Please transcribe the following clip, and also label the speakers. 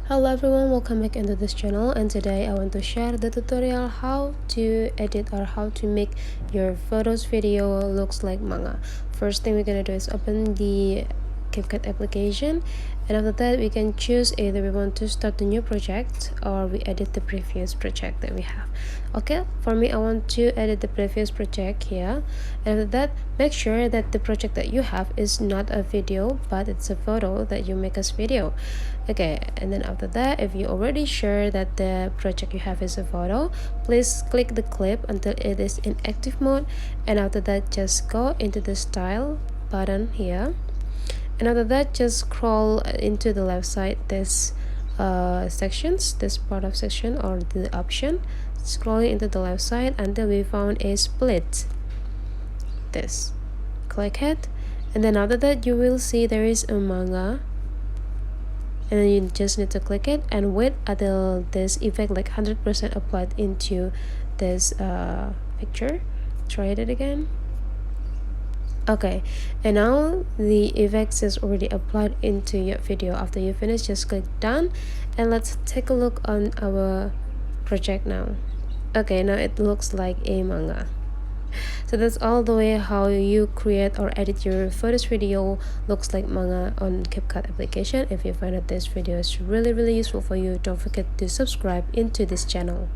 Speaker 1: Hello everyone, welcome back into this channel, and today I want to share the tutorial how to edit or how to make your photos video looks like manga. First thing we're gonna do is open the CapCut application, and after that we can choose either we want to start a new project or we edit the previous project that we have. Okay, for me I want to edit the previous project here, and after that make sure that the project that you have is not a video but it's a photo that you make as video. Okay, and then after that, if you already sure that the project you have is a photo, please click the clip until it is in active mode, and after that just go into the style button here, and after that just scroll into the left side this sections, this part of section or the option, scrolling into the left side until we found a split. This, click it, and then after that you will see there is a manga, and then you just need to click it and wait until this effect like 100% applied into this picture. Try it again. Okay, and now the effects is already applied into your video. After you finish, just click done, and let's take a look on our project now. Okay, now it looks like a manga. So that's all the way how you create or edit your photos video looks like manga on CapCut application. If you find that this video is really useful for you, don't forget to subscribe into this channel.